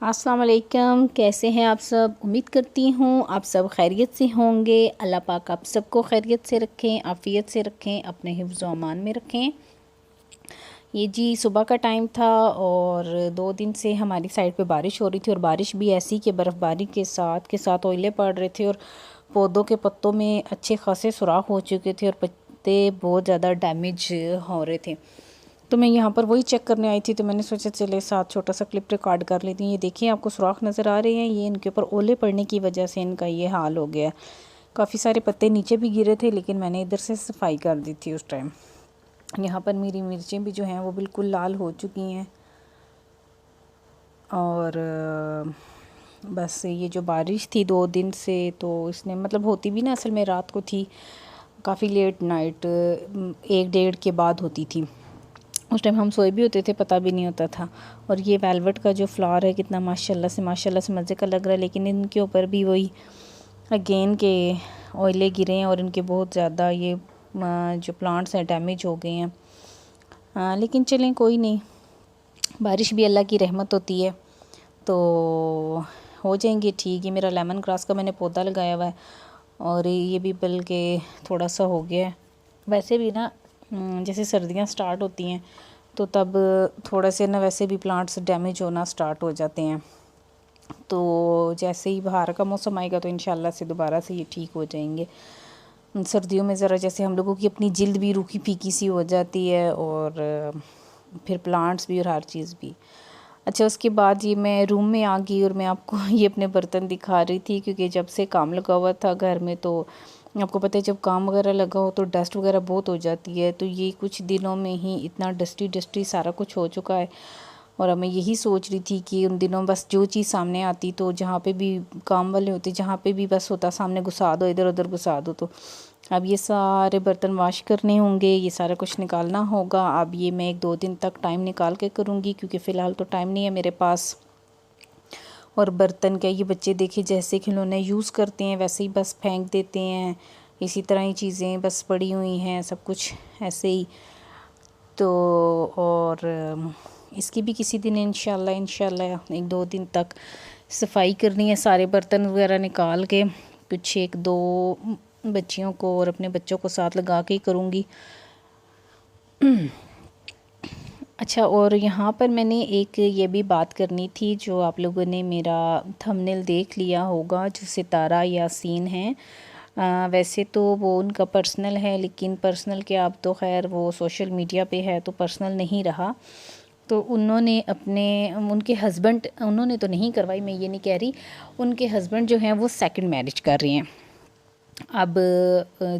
अस्सलाम वालेकुम, कैसे हैं आप सब। उम्मीद करती हूँ आप सब खैरियत से होंगे। अल्लाह पाक आप सबको खैरियत से रखें, आफ़ियत से रखें, अपने हिफ्ज़ व अमान में रखें। ये जी सुबह का टाइम था और 2 दिन से हमारी साइड पे बारिश हो रही थी और बारिश भी ऐसी कि बर्फ़बारी के साथ ओले पड़ रहे थे और पौधों के पत्तों में अच्छे खासे सुराख हो चुके थे और पत्ते बहुत ज़्यादा डैमेज हो रहे थे। तो मैं यहाँ पर वही चेक करने आई थी, तो मैंने सोचा चले साथ छोटा सा क्लिप रिकॉर्ड कर लेती हूँ। ये देखिए आपको सुराख नज़र आ रहे हैं, ये इनके ऊपर ओले पड़ने की वजह से इनका ये हाल हो गया। काफ़ी सारे पत्ते नीचे भी गिरे थे, लेकिन मैंने इधर से सफाई कर दी थी उस टाइम। यहाँ पर मेरी मिर्चें भी जो हैं वो बिल्कुल लाल हो चुकी हैं और बस ये जो बारिश थी 2 दिन से, तो इसने मतलब होती भी ना असल में रात को थी, काफ़ी लेट नाइट 1 डेढ़ के बाद होती थी। उस टाइम हम सोए भी होते थे, पता भी नहीं होता था। और ये वेलवेट का जो फ्लावर है कितना माशाल्लाह से मज़े का लग रहा है, लेकिन इनके ऊपर भी वही अगेन के ऑयले गिरे हैं और इनके बहुत ज़्यादा ये जो प्लांट्स हैं डैमेज हो गए हैं। लेकिन चलें कोई नहीं, बारिश भी अल्लाह की रहमत होती है तो हो जाएंगे ठीक। ये मेरा लेमन ग्रास का मैंने पौधा लगाया हुआ है और ये भी बल्कि थोड़ा सा हो गया है। वैसे भी ना जैसे सर्दियाँ स्टार्ट होती हैं तो तब थोड़ा से ना वैसे भी प्लांट्स डैमेज होना स्टार्ट हो जाते हैं। तो जैसे ही बाहर का मौसम आएगा तो इंशाल्लाह से दोबारा से ये ठीक हो जाएंगे। सर्दियों में ज़रा जैसे हम लोगों की अपनी जिल्द भी रूखी फीकी सी हो जाती है और फिर प्लांट्स भी और हर चीज़ भी। अच्छा, उसके बाद ये मैं रूम में आ गई और मैं आपको ये अपने बर्तन दिखा रही थी, क्योंकि जब से काम लगा हुआ था घर में तो आपको पता है जब काम वगैरह लगा हो तो डस्ट वगैरह बहुत हो जाती है। तो ये कुछ दिनों में ही इतना डस्टी सारा कुछ हो चुका है और मैं यही सोच रही थी कि उन दिनों बस जो चीज़ सामने आती तो जहाँ पे भी काम वाले होते, जहाँ पे भी बस होता सामने घुसा दो, इधर उधर घुसा दो। तो अब ये सारे बर्तन वॉश करने होंगे, ये सारा कुछ निकालना होगा। अब ये मैं 1-2 दिन तक टाइम निकाल के करूँगी, क्योंकि फ़िलहाल तो टाइम नहीं है मेरे पास। और बर्तन क्या, ये बच्चे देखिए जैसे खिलौने यूज़ करते हैं वैसे ही बस फेंक देते हैं, इसी तरह ही चीज़ें बस पड़ी हुई हैं सब कुछ ऐसे ही। तो और इसकी भी किसी दिन इंशाल्लाह 1-2 दिन तक सफाई करनी है, सारे बर्तन वगैरह निकाल के कुछ 1-2 बच्चियों को और अपने बच्चों को साथ लगा के ही करूँगी। अच्छा, और यहाँ पर मैंने एक ये भी बात करनी थी, जो आप लोगों ने मेरा थंबनेल देख लिया होगा, जो सितारा यासीन हैं। वैसे तो वो उनका पर्सनल है, लेकिन पर्सनल के अब तो खैर वो सोशल मीडिया पे है तो पर्सनल नहीं रहा। तो उन्होंने अपने उनके हस्बैंड, उन्होंने तो नहीं करवाई, मैं ये नहीं कह रही, उनके हस्बैंड जो हैं वो सेकंड मैरिज कर रहे हैं। अब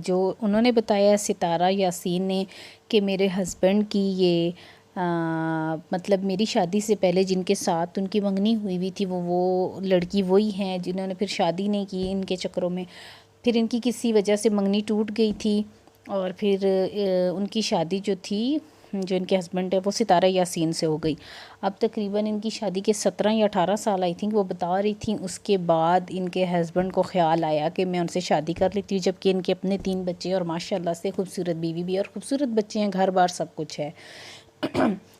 जो उन्होंने बताया सितारा यासीन ने कि मेरे हस्बैंड की ये मतलब मेरी शादी से पहले जिनके साथ उनकी मंगनी हुई हुई थी वो लड़की वही हैं जिन्होंने फिर शादी नहीं की इनके चक्करों में। फिर इनकी किसी वजह से मंगनी टूट गई थी और फिर उनकी शादी जो थी, जो इनके हस्बैंड है वो सितारा यासीन से हो गई। अब तकरीबन इनकी शादी के 17 या 18 साल आई थिंक वो बता रही थी। उसके बाद इनके हस्बैंड को ख्याल आया कि मैं उनसे शादी कर लेती हूँ, जबकि इनके अपने 3 बच्चे और माशाल्लाह से खूबसूरत बीवी भी और खूबसूरत बच्चे हैं, घर बार सब कुछ है।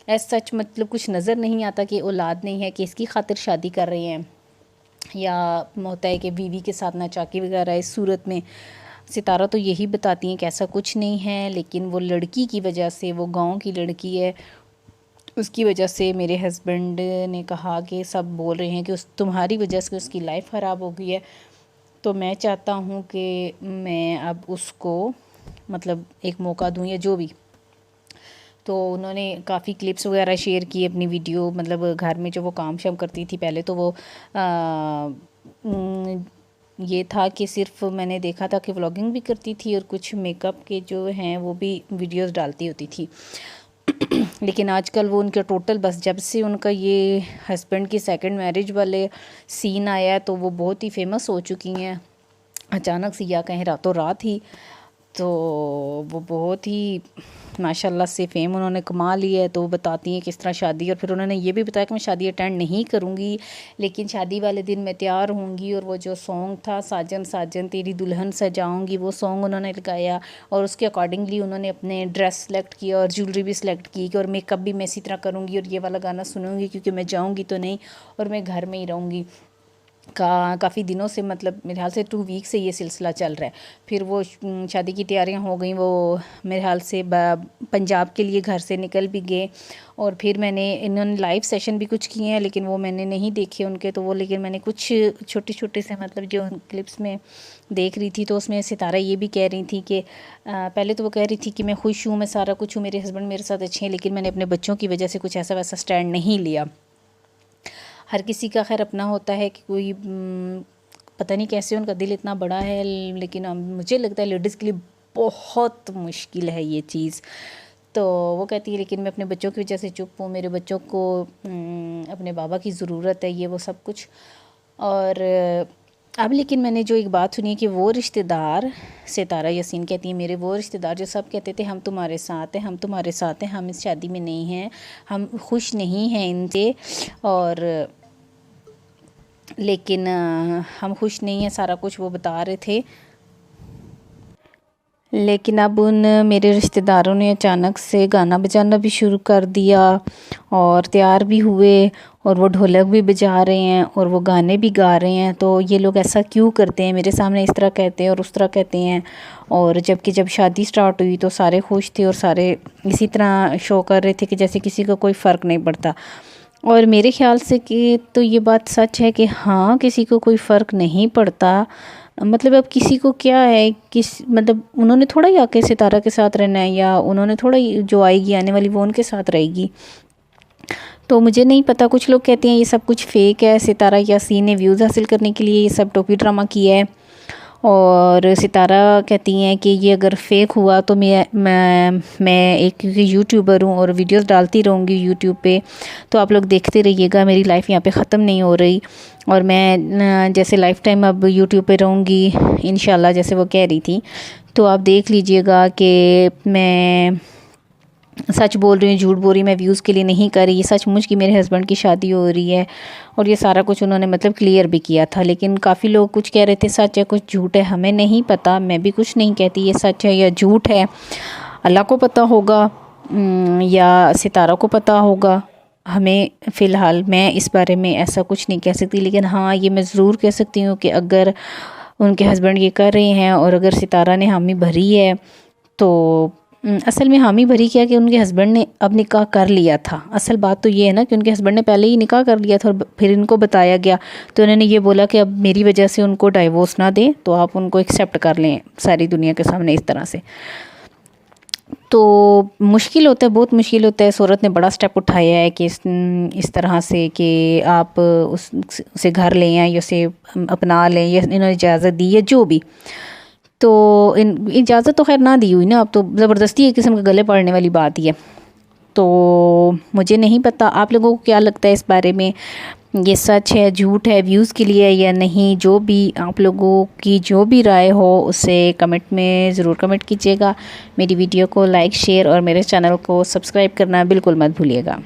ऐसा सच मतलब कुछ नज़र नहीं आता कि औलाद नहीं है कि इसकी खातिर शादी कर रहे हैं, या होता है कि बीवी के साथ नाचाकी वगैरह। इस सूरत में सितारा तो यही बताती हैं कि ऐसा कुछ नहीं है, लेकिन वो लड़की की वजह से, वो गांव की लड़की है, उसकी वजह से मेरे हस्बैंड ने कहा कि सब बोल रहे हैं कि उस तुम्हारी वजह से उसकी लाइफ ख़राब हो गई है। तो मैं चाहता हूँ कि मैं अब उसको मतलब एक मौका दूँ या जो भी। तो उन्होंने काफ़ी क्लिप्स वगैरह शेयर की अपनी वीडियो, मतलब घर में जो वो काम शाम करती थी पहले, तो वो ये था कि सिर्फ मैंने देखा था कि व्लॉगिंग भी करती थी और कुछ मेकअप के जो हैं वो भी वीडियोस डालती होती थी। लेकिन आजकल वो उनका टोटल बस जब से उनका ये हस्बैंड की सेकंड मैरिज वाले सीन आया है तो वो बहुत ही फेमस हो चुकी हैं, अचानक से या कहें रातों रात ही। तो वो बहुत ही माशाल्लाह से फेम उन्होंने कमा लिया है। तो वो बताती हैं किस तरह शादी, और फिर उन्होंने ये भी बताया कि मैं शादी अटेंड नहीं करूँगी, लेकिन शादी वाले दिन मैं तैयार होंगी। और वो जो सॉन्ग था साजन साजन तेरी दुल्हन सजाऊंगी, वो सॉन्ग उन्होंने लगाया और उसके अकॉर्डिंगली उन्होंने अपने ड्रेस सेलेक्ट किया और ज्वेलरी भी सिलेक्ट की कि और मेकअप भी मैं इसी तरह करूँगी और ये वाला गाना सुनूँगी क्योंकि मैं जाऊँगी तो नहीं और मैं घर में ही रहूँगी। काफ़ी दिनों से, मतलब मेरे ख्याल से 2 वीक से ये सिलसिला चल रहा है। फिर वो शादी की तैयारियां हो गई, वो मेरे ख्याल से पंजाब के लिए घर से निकल भी गए। और फिर इन्होंने लाइव सेशन भी कुछ किए हैं लेकिन वो मैंने नहीं देखे उनके, तो वो लेकिन मैंने कुछ छोटे छोटे से मतलब जो क्लिप्स में देख रही थी तो उसमें सितारा ये भी कह रही थी कि पहले तो वो कह रही थी कि मैं खुश हूँ, मैं सारा कुछ हूँ, मेरे हस्बैंड मेरे साथ अच्छे हैं, लेकिन मैंने अपने बच्चों की वजह से कुछ ऐसा वैसा स्टैंड नहीं लिया। हर किसी का खैर अपना होता है कि कोई पता नहीं कैसे उनका दिल इतना बड़ा है, लेकिन मुझे लगता है लेडीज़ के लिए बहुत मुश्किल है ये चीज़। तो वो कहती है लेकिन मैं अपने बच्चों की वजह से चुप हूँ, मेरे बच्चों को अपने बाबा की ज़रूरत है, ये वो सब कुछ। और अब लेकिन मैंने जो एक बात सुनी है कि वो रिश्तेदार, सितारा यासीन कहती है मेरे वो रिश्तेदार जो सब कहते थे हम तुम्हारे साथ हैं, हम तुम्हारे साथ हैं, हम इस शादी में नहीं हैं, हम खुश नहीं हैं इनसे, और लेकिन हम खुश नहीं हैं, सारा कुछ वो बता रहे थे। लेकिन अब उन मेरे रिश्तेदारों ने अचानक से गाना बजाना भी शुरू कर दिया और तैयार भी हुए और वो ढोलक भी बजा रहे हैं और वो गाने भी गा रहे हैं। तो ये लोग ऐसा क्यों करते हैं, मेरे सामने इस तरह कहते हैं और उस तरह कहते हैं, और जब शादी स्टार्ट हुई तो सारे खुश थे और सारे इसी तरह शो कर रहे थे कि जैसे किसी को कोई फ़र्क नहीं पड़ता। और मेरे ख़्याल से कि तो ये बात सच है कि हाँ, किसी को कोई फ़र्क नहीं पड़ता। मतलब अब किसी को क्या है, मतलब उन्होंने थोड़ा ही आके सितारा के साथ रहना है, या उन्होंने थोड़ा ही जो आएगी आने वाली वो उनके साथ रहेगी। तो मुझे नहीं पता, कुछ लोग कहते हैं ये सब कुछ फ़ेक है, सितारा यासीन ने व्यूज़ हासिल करने के लिए ये सब टोपी ड्रामा किया है। और सितारा कहती हैं कि ये अगर फ़ेक हुआ तो मैं एक यूट्यूबर हूँ और वीडियोस डालती रहूँगी यूट्यूब पे, तो आप लोग देखते रहिएगा, मेरी लाइफ यहाँ पे ख़त्म नहीं हो रही और मैं जैसे लाइफ टाइम अब यूट्यूब पे रहूँगी इंशाल्लाह, जैसे वो कह रही थी। तो आप देख लीजिएगा कि मैं सच बोल रही हूँ, झूठ बोल रही, मैं व्यूज़ के लिए नहीं कर रही, ये सचमुच कि मेरे हस्बैंड की शादी हो रही है। और ये सारा कुछ उन्होंने मतलब क्लियर भी किया था। लेकिन काफ़ी लोग कुछ कह रहे थे सच है कुछ झूठ है, हमें नहीं पता, मैं भी कुछ नहीं कहती ये सच है या झूठ है, अल्लाह को पता होगा या सितारा को पता होगा। हमें फ़िलहाल मैं इस बारे में ऐसा कुछ नहीं कह सकती। लेकिन हाँ, ये मैं ज़रूर कह सकती हूँ कि अगर उनके हस्बैंड ये कर रहे हैं और अगर सितारा ने हामी भरी है तो असल में हामी भरी क्या कि उनके हस्बैंड ने अब निकाह कर लिया था। असल बात तो ये है ना कि उनके हस्बैंड ने पहले ही निकाह कर लिया था और फिर इनको बताया गया तो उन्होंने ये बोला कि अब मेरी वजह से उनको डाइवोर्स ना दें, तो आप उनको एक्सेप्ट कर लें सारी दुनिया के सामने इस तरह से। तो मुश्किल होता है, बहुत मुश्किल होता है। सूरत ने बड़ा स्टेप उठाया है कि इस तरह से कि आप उसे घर लें या उसे अपना लें, या इन्होंने इजाज़त दी है जो भी। तो इजाज़त तो खैर ना दी हुई ना, अब तो ज़बरदस्ती एक किस्म के गले पड़ने वाली बात ही है। तो मुझे नहीं पता आप लोगों को क्या लगता है इस बारे में, ये सच है झूठ है, व्यूज़ के लिए या नहीं। जो भी आप लोगों की जो भी राय हो उसे कमेंट में ज़रूर कमेंट कीजिएगा। मेरी वीडियो को लाइक शेयर और मेरे चैनल को सब्सक्राइब करना बिल्कुल मत भूलिएगा।